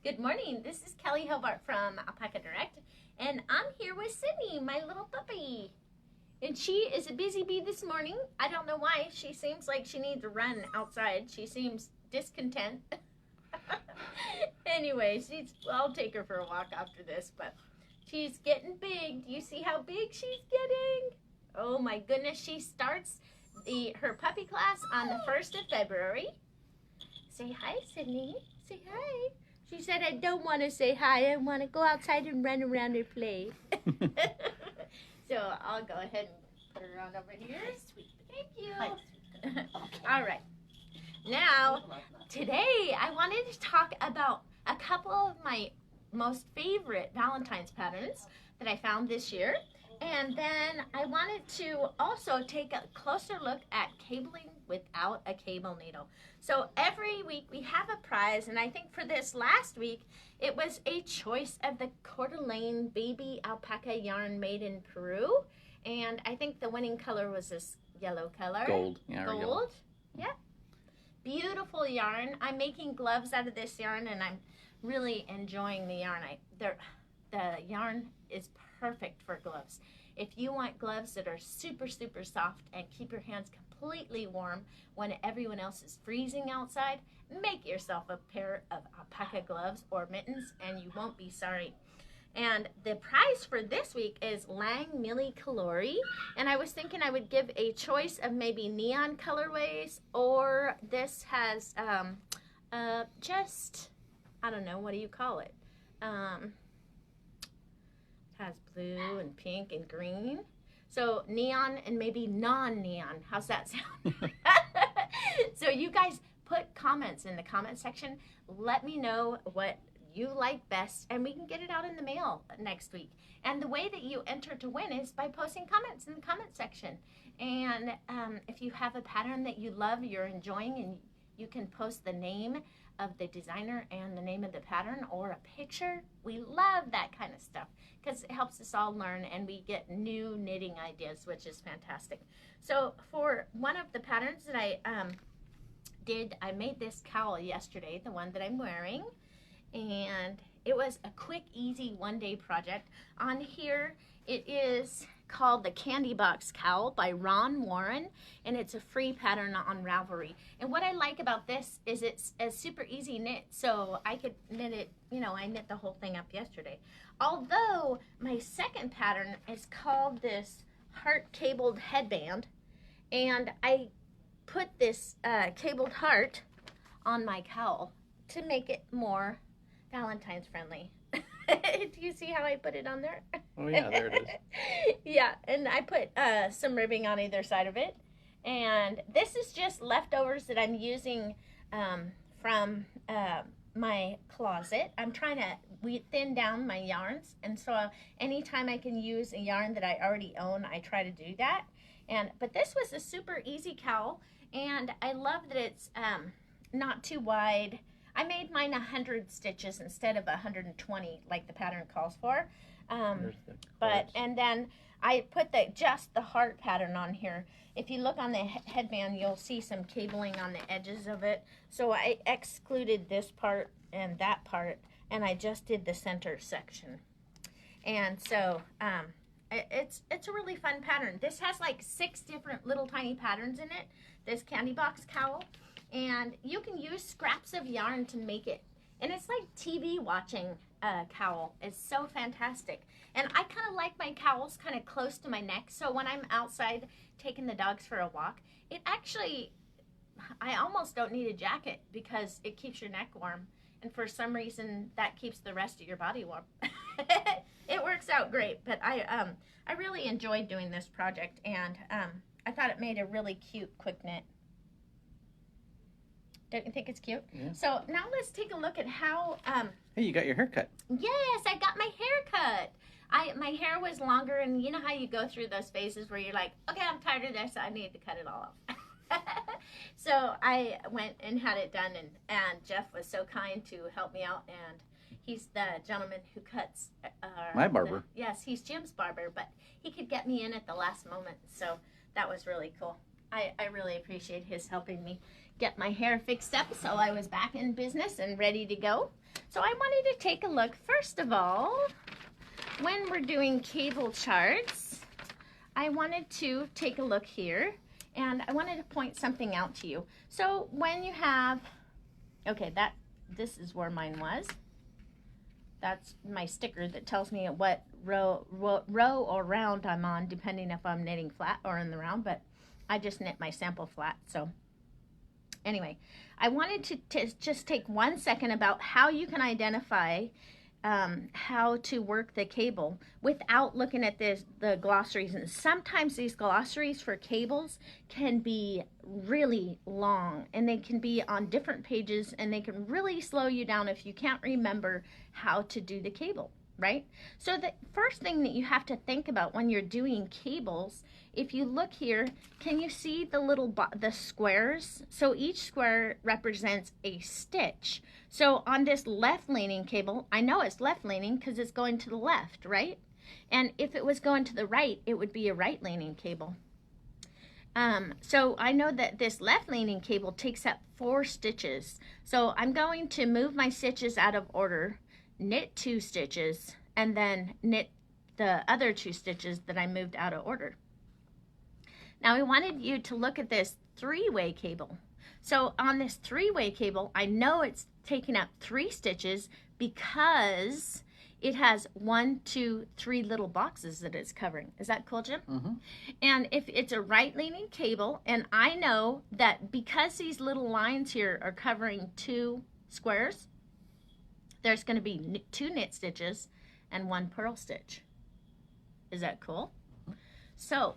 Good morning. This is Kelley Hobart from Alpaca Direct, and I'm here with Sydney, my little puppy. And she is a busy bee this morning. I don't know why. She seems like she needs to run outside. She seems discontent. Anyway, I'll take her for a walk after this, but she's getting big. Do you see how big she's getting? Oh my goodness, she starts her puppy class on the 1st of February. Say hi, Sydney. Say hi. She said, I don't want to say hi. I want to go outside and run around and play. So I'll go ahead and put her on over here. Sweet. Thank you. Hi, okay. All right. Now, today I wanted to talk about a couple of my most favorite Valentine's patterns that I found this year. And then I wanted to also take a closer look at cabling without a cable needle. So every week we have a prize, and I think for this last week, it was a choice of the Coeur d'Alene baby alpaca yarn made in Peru. And I think the winning color was this yellow color. Gold. Yeah, Gold. Yeah. Beautiful yarn. I'm making gloves out of this yarn, and I'm really enjoying the yarn. The yarn is perfect for gloves. If you want gloves that are super, super soft and keep your hands completely warm when everyone else is freezing outside, make yourself a pair of alpaca gloves or mittens and you won't be sorry. And the prize for this week is Lang Milli Calori, and I was thinking I would give a choice of maybe neon colorways, or this has just, I don't know, what do you call it? Has blue and pink and green. So neon and maybe non-neon. How's that sound? So you guys put comments in the comment section. Let me know what you like best, and we can get it out in the mail next week. And the way that you enter to win is by posting comments in the comment section. And if you have a pattern that you love, you're enjoying, and you can post the name of the designer and the name of the pattern or a picture. We love that kind of stuff because it helps us all learn and we get new knitting ideas, which is fantastic. So for one of the patterns that I I made this cowl yesterday, the one that I'm wearing, and it was a quick, easy one-day project. On here, it is called the Candy Box Cowl by Ron Warren, and it's a free pattern on Ravelry. And what I like about this is it's a super easy knit, so I could knit it, I knit the whole thing up yesterday. Although my second pattern is called this heart cabled headband, and I put this cabled heart on my cowl to make it more Valentine's friendly. Do you see how I put it on there? Oh yeah, there it is. Yeah, and I put some ribbing on either side of it. And this is just leftovers that I'm using from my closet. I'm trying to thin down my yarns, and so anytime I can use a yarn that I already own, I try to do that. But this was a super easy cowl, and I love that it's not too wide. I made mine 100 stitches instead of 120 like the pattern calls for. And then I put just the heart pattern on here. If you look on the headband, you'll see some cabling on the edges of it. So I excluded this part and that part, and I just did the center section. And so it's a really fun pattern. This has like 6 different little tiny patterns in it, this Candy Box Cowl. And you can use scraps of yarn to make it. And it's like TV watching a cowl. It's so fantastic. And I kind of like my cowls kind of close to my neck. So when I'm outside taking the dogs for a walk, I almost don't need a jacket because it keeps your neck warm. And for some reason, that keeps the rest of your body warm. It works out great. But I really enjoyed doing this project. And I thought it made a really cute quick knit. Don't you think it's cute? Yeah. So now let's take a look at how... Hey, you got your hair cut. Yes, I got my hair cut. My hair was longer, and you know how you go through those phases where you're like, okay, I'm tired of this, I need to cut it all off. So I went and had it done, and Jeff was so kind to help me out, and he's the gentleman who cuts... My barber. Yes, he's Jim's barber, but he could get me in at the last moment, so that was really cool. I really appreciate his helping me get my hair fixed up so I was back in business and ready to go. So I wanted to take a look, first of all, when we're doing cable charts, I wanted to take a look here, and I wanted to point something out to you. So when you have, okay, this is where mine was. That's my sticker that tells me what row or round I'm on, depending if I'm knitting flat or in the round, but I just knit my sample flat. So anyway, I wanted to just take 1 second about how you can identify how to work the cable without looking at the glossaries. And sometimes these glossaries for cables can be really long, and they can be on different pages, and they can really slow you down if you can't remember how to do the cable, right? So the first thing that you have to think about when you're doing cables, if you look here, can you see the little the squares? So each square represents a stitch. So on this left leaning cable, I know it's left leaning because it's going to the left, right? And if it was going to the right, it would be a right leaning cable. So I know that this left leaning cable takes up 4 stitches. So I'm going to move my stitches out of order, knit 2 stitches, and then knit the other 2 stitches that I moved out of order. Now I wanted you to look at this 3-way cable. So on this 3-way cable, I know it's taking up 3 stitches because it has 1, 2, 3 little boxes that it's covering. Is that cool, Jim? Mm-hmm. And if it's a right-leaning cable, and I know that because these little lines here are covering 2 squares, there's going to be 2 knit stitches and 1 purl stitch. Is that cool? So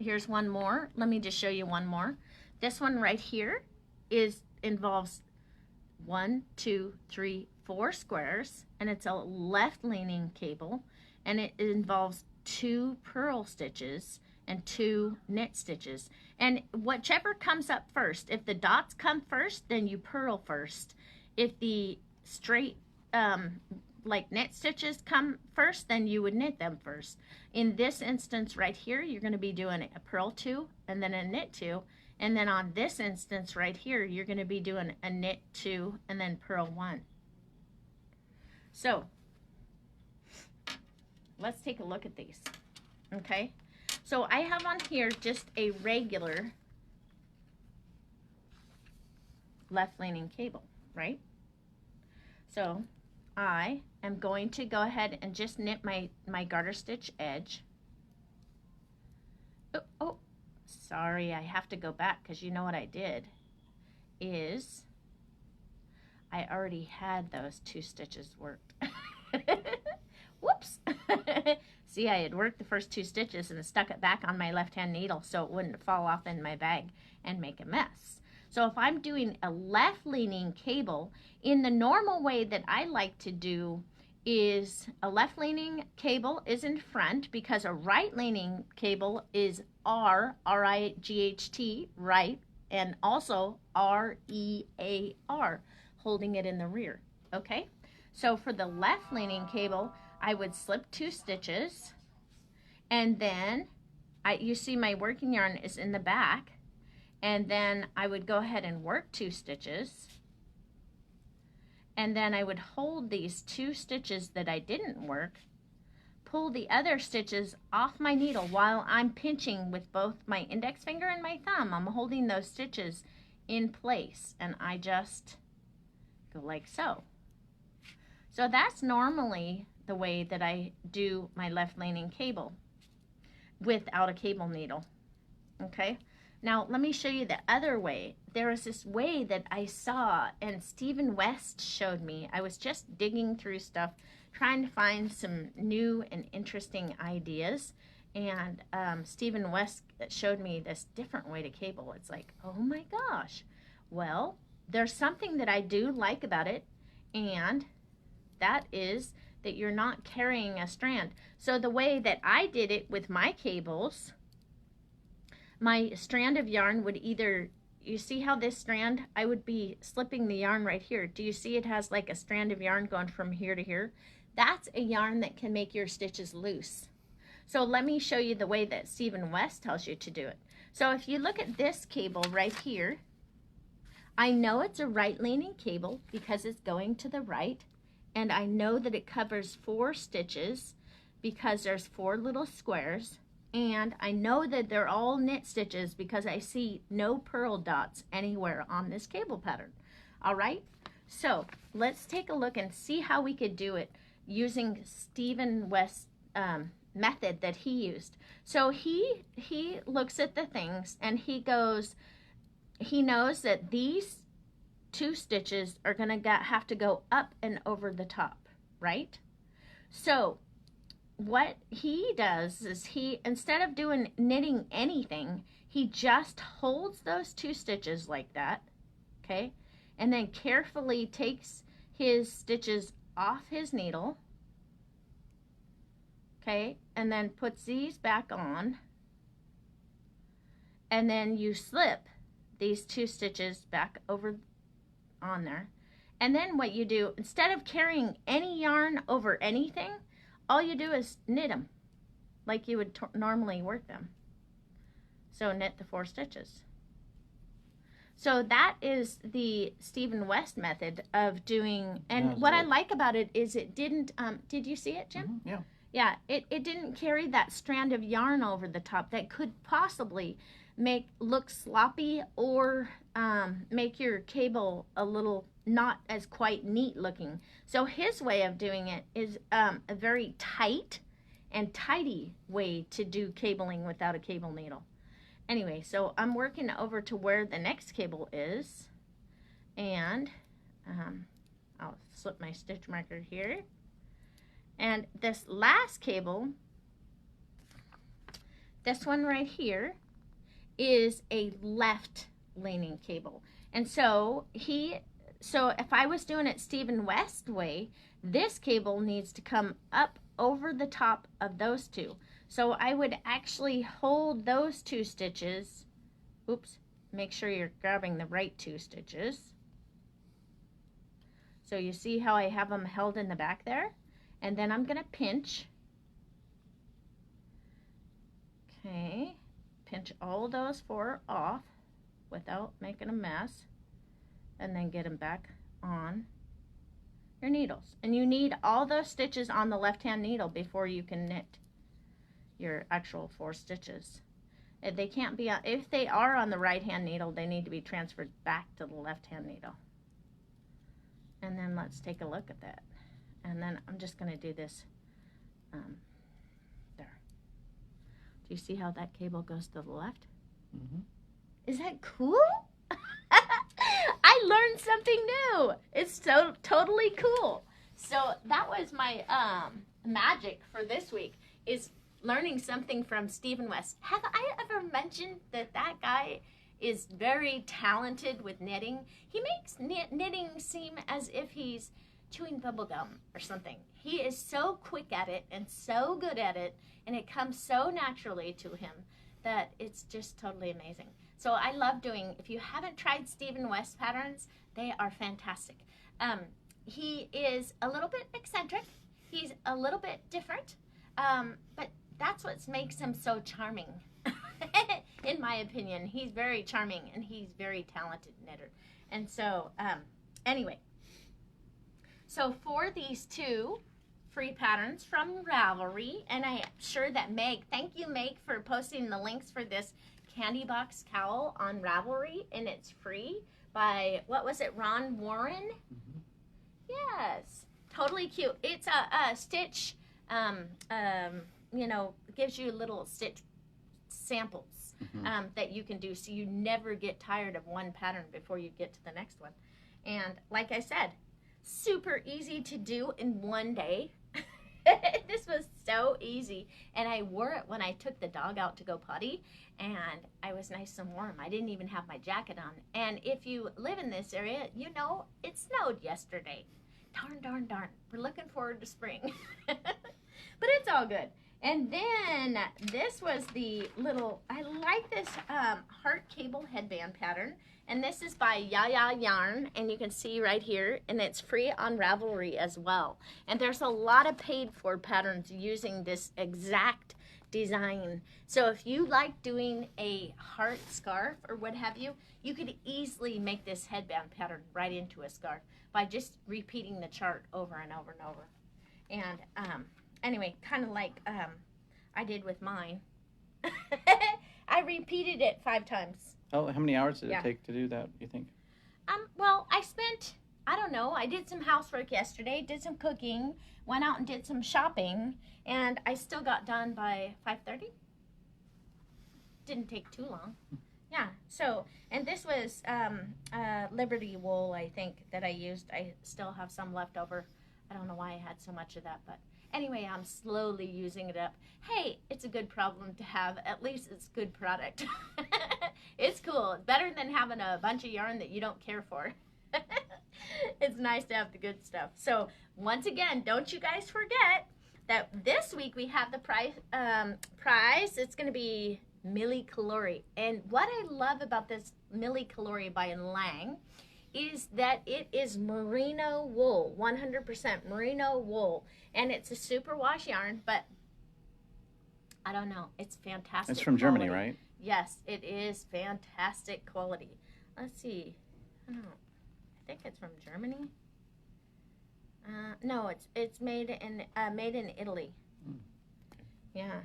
here's one more. Let me just show you one more. This one right here involves 1, 2, 3, 4 squares, and it's a left-leaning cable, and it involves 2 purl stitches and 2 knit stitches. And whichever comes up first, if the dots come first, then you purl first. If the straight like knit stitches come first, then you would knit them first. In this instance right here, you're going to be doing a purl 2 and then a knit 2. And then on this instance right here, you're going to be doing a knit 2 and then purl 1. So let's take a look at these. Okay, so I have on here just a regular left-leaning cable, right? So I am going to go ahead and just knit my garter stitch edge. Oh, sorry, I have to go back because you know what I did is I already had those 2 stitches worked. Whoops. See, I had worked the first 2 stitches and stuck it back on my left-hand needle so it wouldn't fall off in my bag and make a mess. So if I'm doing a left-leaning cable, in the normal way that I like to do is a left-leaning cable is in front because a right-leaning cable is R-I-G-H-T, right, and also R-E-A-R, holding it in the rear, okay? So for the left-leaning cable, I would slip 2 stitches, and then you see my working yarn is in the back, and then I would go ahead and work 2 stitches, and then I would hold these 2 stitches that I didn't work, pull the other stitches off my needle while I'm pinching with both my index finger and my thumb. I'm holding those stitches in place, and I just go like so. So that's normally the way that I do my left-leaning cable without a cable needle, okay? Now, let me show you the other way. There was this way that I saw, and Stephen West showed me. I was just digging through stuff, trying to find some new and interesting ideas, and Stephen West showed me this different way to cable. It's like, oh my gosh. Well, there's something that I do like about it, and that is that you're not carrying a strand. So the way that I did it with my cables, my strand of yarn would either, you see how this strand, I would be slipping the yarn right here. Do you see it has like a strand of yarn going from here to here? That's a yarn that can make your stitches loose. So let me show you the way that Stephen West tells you to do it. So if you look at this cable right here, I know it's a right-leaning cable because it's going to the right, and I know that it covers 4 stitches because there's 4 little squares, and I know that they're all knit stitches because I see no purl dots anywhere on this cable pattern. All right, so let's take a look and see how we could do it using Stephen West's method that he used. So he looks at the things and he goes, he knows that these 2 stitches are gonna have to go up and over the top, right? So what he does is he, instead of knitting anything, he just holds those 2 stitches like that, okay? And then carefully takes his stitches off his needle, okay? And then puts these back on. And then you slip these 2 stitches back over on there. And then what you do, instead of carrying any yarn over anything, all you do is knit them like you would normally work them. So knit the 4 stitches. So that is the Stephen West method of doing, and what I like about it is it didn't, did you see it, Jim? Mm-hmm. Yeah. Yeah, it didn't carry that strand of yarn over the top that could possibly look sloppy or make your cable a little not as quite neat looking. So his way of doing it is a very tight and tidy way to do cabling without a cable needle. Anyway, so I'm working over to where the next cable is, and I'll slip my stitch marker here. And this last cable, this one right here, is a left leaning cable. And so if I was doing it Stephen West way, this cable needs to come up over the top of those 2. So I would actually hold those 2 stitches. Oops, make sure you're grabbing the right 2 stitches. So you see how I have them held in the back there? And then I'm gonna pinch. Okay, pinch all those 4 off without making a mess. And then get them back on your needles. And you need all those stitches on the left-hand needle before you can knit your actual 4 stitches. They can't be, if they are on the right-hand needle, they need to be transferred back to the left-hand needle. And then let's take a look at that. And then I'm just going to do this there. Do you see how that cable goes to the left? Mm-hmm. Is that cool? I learned something new. It's so totally cool. So that was my magic for this week, is learning something from Stephen West. Have I ever mentioned that guy is very talented with knitting? He makes knitting seem as if he's chewing bubble gum or something. He is so quick at it and so good at it, and it comes so naturally to him that it's just totally amazing. So I love doing, if you haven't tried Stephen West patterns, they are fantastic. He is a little bit eccentric. He's a little bit different, but that's what makes him so charming. In my opinion, he's very charming and he's very talented knitter. And so, anyway, so for these 2 free patterns from Ravelry, and I'm sure that Meg, thank you Meg for posting the links for this candy box cowl on Ravelry, and it's free by, what was it, Ron Warren? Mm-hmm. Yes, totally cute. It's a stitch, you know, gives you little stitch samples that you can do, so you never get tired of one pattern before you get to the next one. And like I said, super easy to do in one day. This was so easy, and I wore it when I took the dog out to go potty, and I was nice and warm. I didn't even have my jacket on. And if you live in this area, you know it snowed yesterday. Darn. We're looking forward to spring. But it's all good. And then this was the little, I like this heart cable headband pattern. And this is by Yaya Yarn, and you can see right here, and it's free on Ravelry as well. And there's a lot of paid for patterns using this exact design. So if you like doing a heart scarf or what have you, you could easily make this headband pattern right into a scarf by just repeating the chart over and over and over. And anyway, kind of like I did with mine. I repeated it 5 times. Oh, how many hours did it take to do that, you think? Well, I spent, I don't know, I did some housework yesterday, did some cooking, went out and did some shopping, and I still got done by 5:30. Didn't take too long. Yeah, so, and this was Liberty wool, I think, that I used. I still have some left over. I don't know why I had so much of that, but anyway, I'm slowly using it up. Hey, it's a good problem to have. At least it's good product. It's cool. It's better than having a bunch of yarn that you don't care for. It's nice to have the good stuff. So once again, don't you guys forget that this week we have the prize. It's going to be millicalorie. And what I love about this millicalorie by Lang is that it is merino wool, 100% merino wool. And it's a superwash yarn, but I don't know. It's fantastic. It's from Germany, right? Yes, it is fantastic quality. Let's see. I don't know. I think it's from Germany. No, it's made in Italy. Okay. Yeah,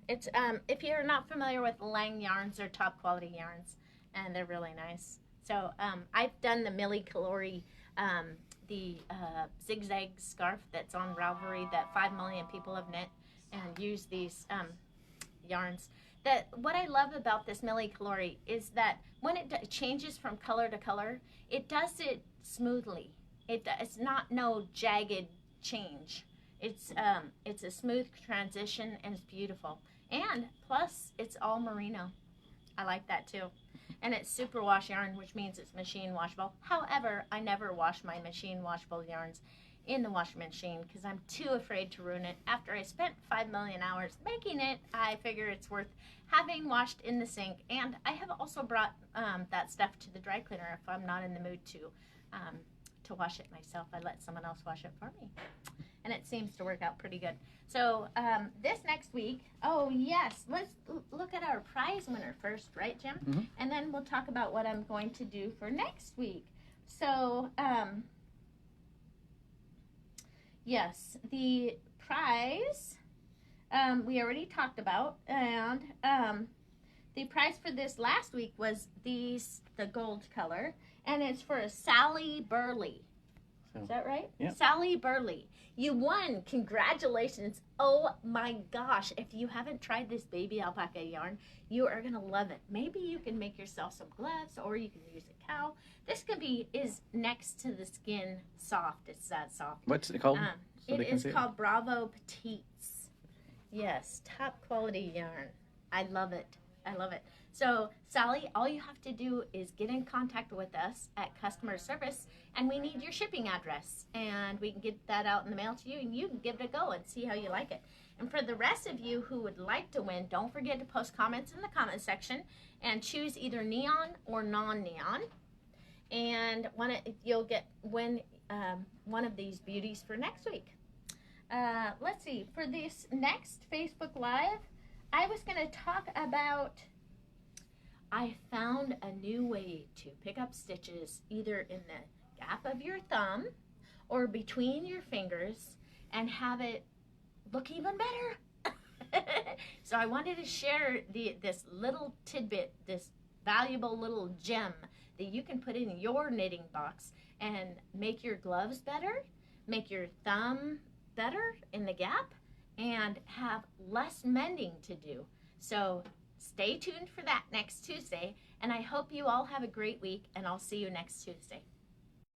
it's if you're not familiar with Lang yarns, they're top quality yarns, and they're really nice. So I've done the millicalorie, the zigzag scarf that's on Ravelry that 5 million people have knit and used these yarns. What I love about this millicalorie is that when it changes from color to color, it does it smoothly. It's not no jagged change. It's a smooth transition and it's beautiful. And plus, it's all merino. I like that too. And it's super wash yarn, which means it's machine washable. However, I never wash my machine washable yarns in the washing machine because I'm too afraid to ruin it. After I spent 5 million hours making it, I figure it's worth having washed in the sink. And I have also brought that stuff to the dry cleaner if I'm not in the mood to wash it myself. I let someone else wash it for me. And it seems to work out pretty good. So this next week, oh yes, let's look at our prize winner first, right, Jim? Mm-hmm. And then we'll talk about what I'm going to do for next week. So, yes, the prize we already talked about, and the prize for this last week was the gold color, and it's for a Sally Burley. So, is that right? Yeah. Sally Burley. You won. Congratulations. Oh my gosh. If you haven't tried this baby alpaca yarn, you are going to love it. Maybe you can make yourself some gloves or you can use a cowl. This is next to the skin soft. It's that soft. what's it called? It is called Bravo Petites. Yes, top quality yarn. I love it. I love it. So, Sally, all you have to do is get in contact with us at customer service, and we need your shipping address, and we can get that out in the mail to you, and you can give it a go and see how you like it. And for the rest of you who would like to win, don't forget to post comments in the comment section and choose either neon or non-neon, and you'll win one of these beauties for next week. Let's see, for this next Facebook Live, I was going to talk about, I found a new way to pick up stitches either in the gap of your thumb or between your fingers and have it look even better. So I wanted to share this little tidbit, this valuable little gem that you can put in your knitting box and make your gloves better, make your thumb better in the gap, and have less mending to do. So stay tuned for that next Tuesday, and I hope you all have a great week, and I'll see you next Tuesday.